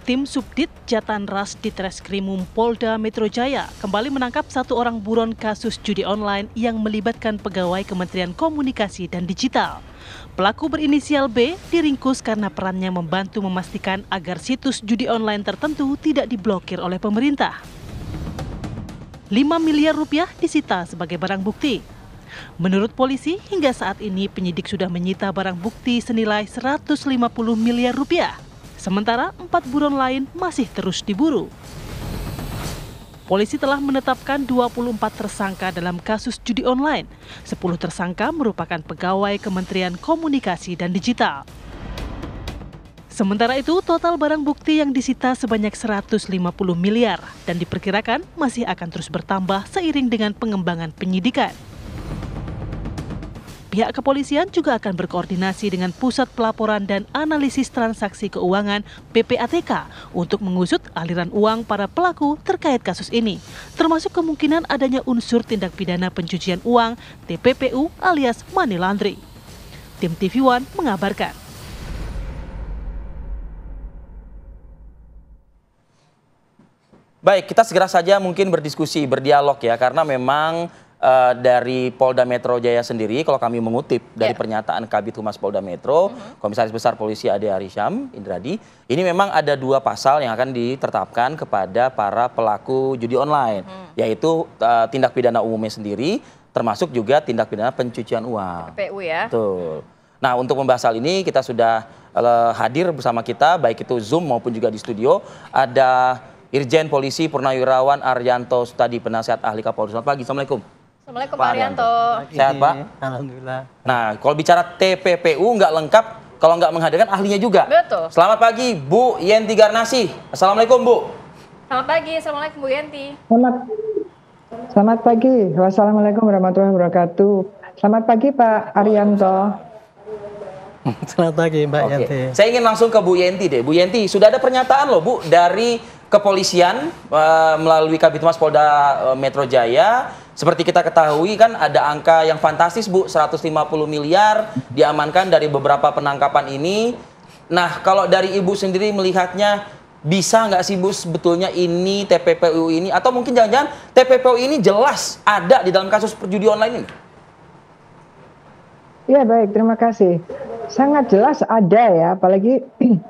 Tim Subdit Jatanras Ditreskrimum Polda Metro Jaya kembali menangkap satu orang buron kasus judi online yang melibatkan pegawai Kementerian Komunikasi dan Digital. Pelaku berinisial B diringkus karena perannya membantu memastikan agar situs judi online tertentu tidak diblokir oleh pemerintah. 5 miliar rupiah disita sebagai barang bukti. Menurut polisi, hingga saat ini penyidik sudah menyita barang bukti senilai 150 miliar rupiah. Sementara 4 buron lain masih terus diburu. Polisi telah menetapkan 24 tersangka dalam kasus judi online. 10 tersangka merupakan pegawai Kementerian Komunikasi dan Digital. Sementara itu, total barang bukti yang disita sebanyak 150 miliar dan diperkirakan masih akan terus bertambah seiring dengan pengembangan penyidikan. Pihak kepolisian juga akan berkoordinasi dengan Pusat Pelaporan dan Analisis Transaksi Keuangan (PPATK) untuk mengusut aliran uang para pelaku terkait kasus ini, termasuk kemungkinan adanya unsur tindak pidana pencucian uang (TPPU) alias money laundering. Tim TV One mengabarkan. Baik, kita segera saja mungkin berdiskusi, berdialog ya, karena memang dari Polda Metro Jaya sendiri, kalau kami mengutip dari pernyataan Kabid Humas Polda Metro, Komisaris Besar Polisi Ade Arisham Indradi, ini memang ada 2 pasal yang akan ditetapkan kepada para pelaku judi online, yaitu tindak pidana umumnya sendiri, termasuk juga tindak pidana pencucian uang. PPU ya. Betul. Nah, untuk membahas hal ini kita sudah hadir bersama kita, baik itu Zoom maupun juga di studio, ada Irjen Polisi Purnawirawan Arianto Sutadi, penasihat ahli Kapolri. Selamat pagi, Assalamualaikum. Assalamualaikum Pak Arianto. Sehat Pak? Alhamdulillah. Nah, kalau bicara TPPU nggak lengkap kalau nggak menghadirkan ahlinya juga. Betul. Selamat pagi Bu Yenti Garnasi. Assalamualaikum Bu. Selamat pagi, Assalamualaikum Bu Yenti. Selamat pagi. Wassalamualaikum warahmatullahi wabarakatuh. Selamat pagi Pak Arianto. Selamat pagi Mbak Yenti. Saya ingin langsung ke Bu Yenti deh. Bu Yenti, sudah ada pernyataan loh Bu dari kepolisian melalui Kabid Humas Polda Metro Jaya. Seperti kita ketahui kan ada angka yang fantastis Bu, 150 miliar diamankan dari beberapa penangkapan ini. Nah, kalau dari Ibu sendiri melihatnya, bisa nggak sih Bu sebetulnya ini TPPU ini, atau mungkin jangan-jangan TPPU ini jelas ada di dalam kasus judi online ini? Ya baik, terima kasih. Sangat jelas ada ya, apalagi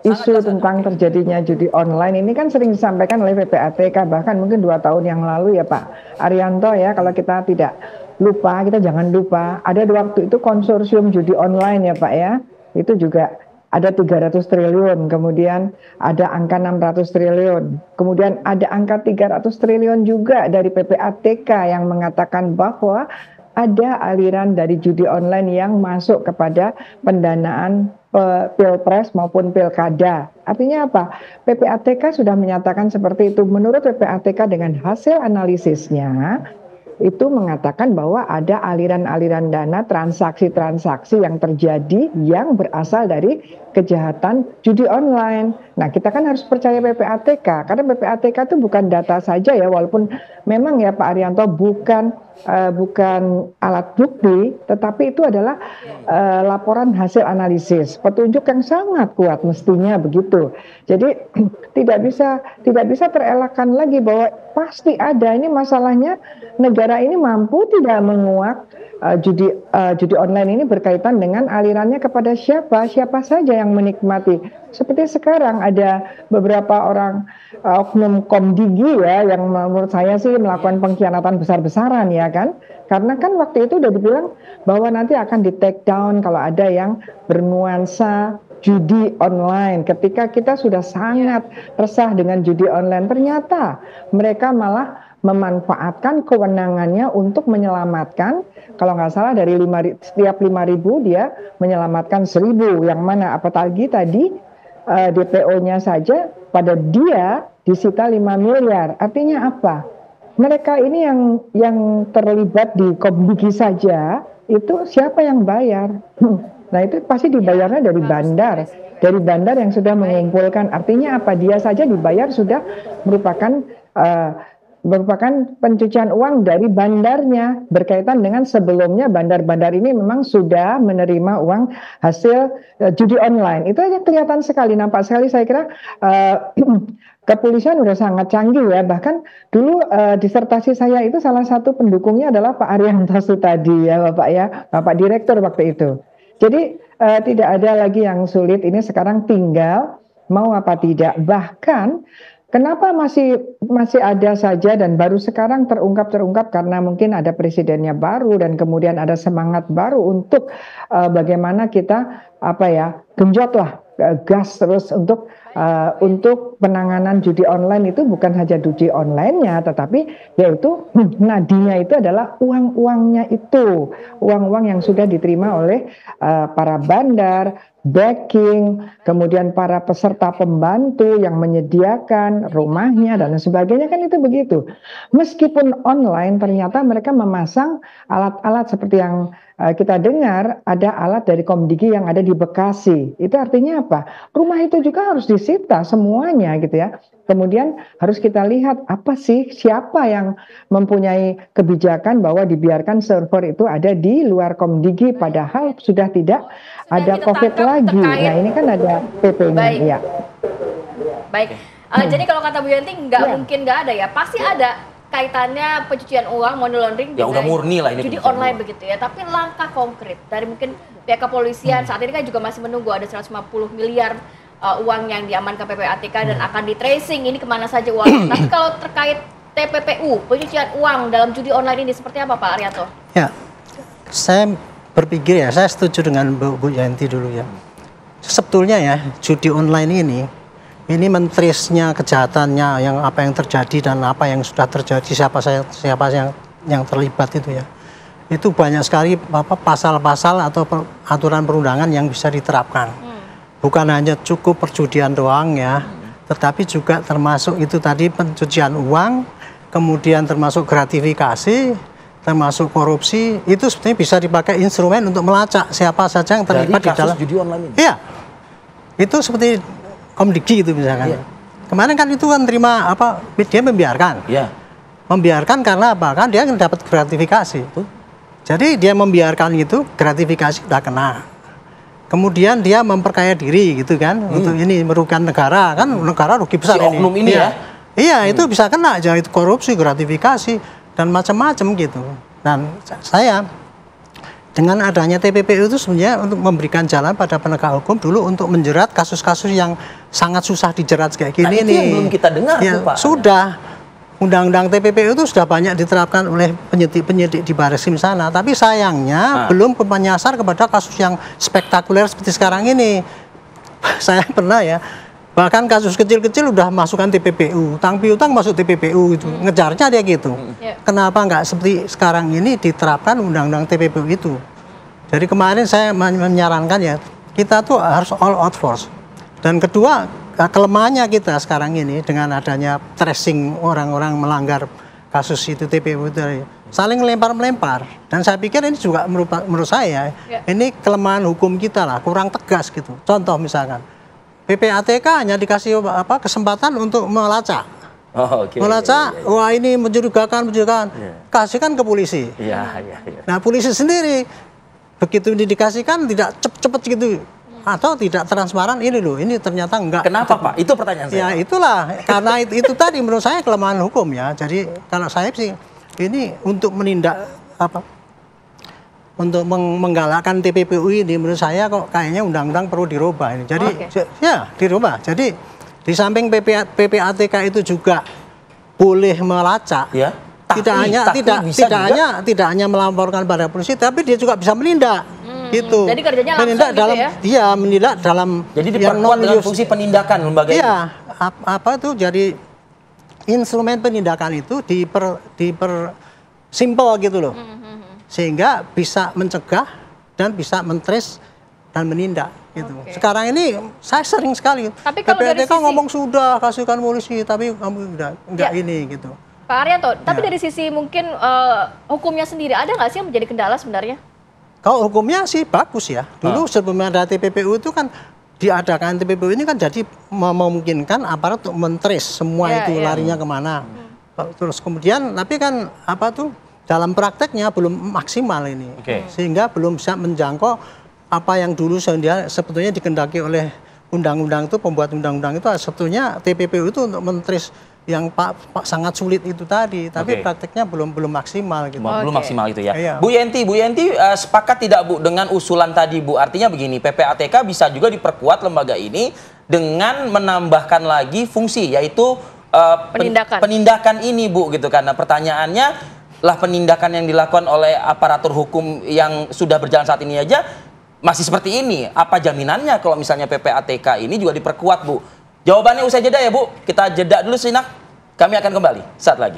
isu tentang terjadinya judi online ini kan sering disampaikan oleh PPATK, bahkan mungkin 2 tahun yang lalu ya Pak Arianto ya, kalau kita tidak lupa, kita jangan lupa, ada waktu itu konsorsium judi online ya Pak ya, itu juga ada 300 triliun, kemudian ada angka 600 triliun, kemudian ada angka 300 triliun juga dari PPATK yang mengatakan bahwa ada aliran dari judi online yang masuk kepada pendanaan pilpres maupun pilkada. Artinya apa? PPATK sudah menyatakan seperti itu. Menurut PPATK dengan hasil analisisnya, itu mengatakan bahwa ada aliran-aliran dana, transaksi-transaksi yang terjadi yang berasal dari kejahatan judi online. Nah, kita kan harus percaya PPATK, karena PPATK itu bukan data saja ya, walaupun memang ya Pak Arianto bukan alat bukti, tetapi itu adalah laporan hasil analisis, petunjuk yang sangat kuat mestinya begitu. Jadi tidak bisa terelakkan lagi bahwa pasti ada. Ini masalahnya negara ini mampu tidak menguak judi online ini berkaitan dengan alirannya kepada siapa saja yang menikmati. Seperti sekarang ada beberapa orang oknum Komdigi ya yang menurut saya sih melakukan pengkhianatan besar-besaran ya kan. Karena kan waktu itu udah dibilang bahwa nanti akan di take down kalau ada yang bernuansa judi online. Ketika kita sudah sangat resah dengan judi online, ternyata mereka malah memanfaatkan kewenangannya untuk menyelamatkan, kalau nggak salah dari setiap 5.000 dia menyelamatkan 1.000, yang mana apalagi tadi DPO-nya saja pada dia disita 5 miliar. Artinya apa? Mereka ini yang terlibat di Komdigi saja, itu siapa yang bayar? Nah itu pasti dibayarnya dari bandar yang sudah mengumpulkan. Artinya apa? Dia saja dibayar sudah merupakan merupakan pencucian uang dari bandarnya, berkaitan dengan sebelumnya bandar-bandar ini memang sudah menerima uang hasil judi online. Itu aja kelihatan sekali, nampak sekali. Saya kira kepolisian udah sangat canggih ya. Bahkan dulu disertasi saya itu salah satu pendukungnya adalah Pak Arianto Sutadi ya Bapak ya, Bapak Direktur waktu itu. Jadi tidak ada lagi yang sulit, ini sekarang tinggal mau apa tidak. Bahkan kenapa masih ada saja dan baru sekarang terungkap karena mungkin ada presidennya baru dan kemudian ada semangat baru untuk bagaimana kita genjotlah gas terus untuk penanganan judi online. Itu bukan saja judi online-nya, tetapi yaitu nadinya itu adalah uang-uangnya itu, uang-uang yang sudah diterima oleh para bandar, backing, kemudian para peserta pembantu yang menyediakan rumahnya dan sebagainya, kan itu begitu. Meskipun online, ternyata mereka memasang alat-alat seperti yang kita dengar, ada alat dari Komdigi yang ada di Bekasi. Itu artinya apa? Rumah itu juga harus disita semuanya gitu ya. Kemudian harus kita lihat apa sih, siapa yang mempunyai kebijakan bahwa dibiarkan server itu ada di luar Komdigi, padahal sudah tidak ada COVID lagi. Nah ini kan ada PP-nya. Ya. Baik. Jadi kalau kata Bu Yanti mungkin nggak ada ya, pasti ada kaitannya pencucian uang, money laundering, ya udah murni lah ini judi online begitu ya. Tapi langkah konkret dari mungkin pihak kepolisian saat ini kan juga masih menunggu ada 150 miliar uang yang diamankan PPATK dan akan di tracing ini kemana saja uang. Tapi kalau terkait TPPU, pencucian uang dalam judi online ini seperti apa Pak Arianto? Ya, saya berpikir ya, saya setuju dengan Bu Yanti dulu ya. Sebetulnya ya, judi online ini mentrisnya kejahatannya, yang apa yang terjadi dan apa yang sudah terjadi, siapa yang terlibat itu ya. Itu banyak sekali pasal-pasal atau aturan perundangan yang bisa diterapkan. Bukan hanya cukup perjudian doang ya, tetapi juga termasuk itu tadi pencucian uang, kemudian termasuk gratifikasi, termasuk korupsi. Itu sebetulnya bisa dipakai instrumen untuk melacak siapa saja yang terlibat di dalam judi online ini. Iya. Itu seperti Komdigi itu misalkan. Iya. Kemarin kan itu kan terima dia membiarkan. Iya. Membiarkan karena apa? Kan dia dapat gratifikasi. Jadi dia membiarkan itu, gratifikasi udah kena. Kemudian dia memperkaya diri gitu kan, untuk ini merugikan negara, kan negara rugi besar ini. Oknum ini ya. Iya, itu bisa kena aja, itu korupsi, gratifikasi dan macam-macam gitu. Dan saya dengan adanya TPPU itu sebenarnya untuk memberikan jalan pada penegak hukum dulu untuk menjerat kasus-kasus yang sangat susah dijerat kayak gini itu yang belum kita dengar ya, tuh, Pak. Sudah. Undang-undang TPPU itu sudah banyak diterapkan oleh penyidik di Barreskrim sana, tapi sayangnya belum menyasar kepada kasus yang spektakuler seperti sekarang ini. Saya pernah ya, bahkan kasus kecil-kecil udah masukkan TPPU, utang piutang masuk TPPU itu, ngejarnya dia gitu. Kenapa nggak seperti sekarang ini diterapkan undang-undang TPPU itu? Jadi kemarin saya menyarankan ya, kita tuh harus all out force. Dan kedua, kelemahannya kita sekarang ini dengan adanya tracing orang-orang melanggar kasus itu TPPU itu saling melempar-melempar. Dan saya pikir ini juga menurut saya ini kelemahan hukum kita lah, kurang tegas gitu. Contoh misalkan PPATK hanya dikasih kesempatan untuk melacak. Melacak, wah ini mencurigakan, kasihkan ke polisi. Nah polisi sendiri begitu dikasihkan tidak cepet gitu. Atau tidak transparan, ini loh, ini ternyata enggak. Kenapa Pak? Itu pertanyaan saya. Ya itulah, karena itu tadi menurut saya kelemahan hukum ya. Jadi kalau saya sih ini untuk menindak untuk menggalakkan TPPU ini menurut saya kok kayaknya undang-undang perlu dirubah ini. Jadi ya dirubah. Jadi di samping PPATK itu juga boleh melacak. Ya. Tidak hanya melaporkan pada polisi, tapi dia juga bisa menindak. Gitu. Jadi kerjanya langsung menindak gitu dalam, ya? Iya, menindak dalam. Jadi diperkuat dengan fungsi penindakan lembaga itu. Iya, jadi instrumen penindakan itu simpel gitu loh, sehingga bisa mencegah dan bisa mentrace dan menindak gitu. Sekarang ini saya sering sekali. Tapi kalau dari sisi ngomong sudah kasihkan polisi, tapi kamu enggak ini gitu. Pak Arianto, tapi dari sisi mungkin hukumnya sendiri ada nggak sih yang menjadi kendala sebenarnya? Kalau hukumnya sih bagus ya. Dulu sebelum ada TPPU itu kan diadakan TPPU ini kan jadi memungkinkan aparat untuk mentrace semua itu larinya kemana. Terus kemudian tapi kan apa tuh dalam prakteknya belum maksimal ini. Sehingga belum bisa menjangkau apa yang dulu sebetulnya dikendaki oleh undang-undang itu, pembuat undang-undang itu sebetulnya TPPU itu untuk mentris yang sangat sulit itu tadi, tapi prakteknya belum maksimal gitu. Belum maksimal itu ya. Iya. Bu Yenti sepakat tidak Bu dengan usulan tadi Bu? Artinya begini, PPATK bisa juga diperkuat lembaga ini dengan menambahkan lagi fungsi, yaitu penindakan ini Bu gitu. Karena pertanyaannya lah, penindakan yang dilakukan oleh aparatur hukum yang sudah berjalan saat ini aja masih seperti ini. Apa jaminannya kalau misalnya PPATK ini juga diperkuat Bu? Jawabannya usai jeda ya Bu. Kita jeda dulu sejenak. Kami akan kembali saat lagi.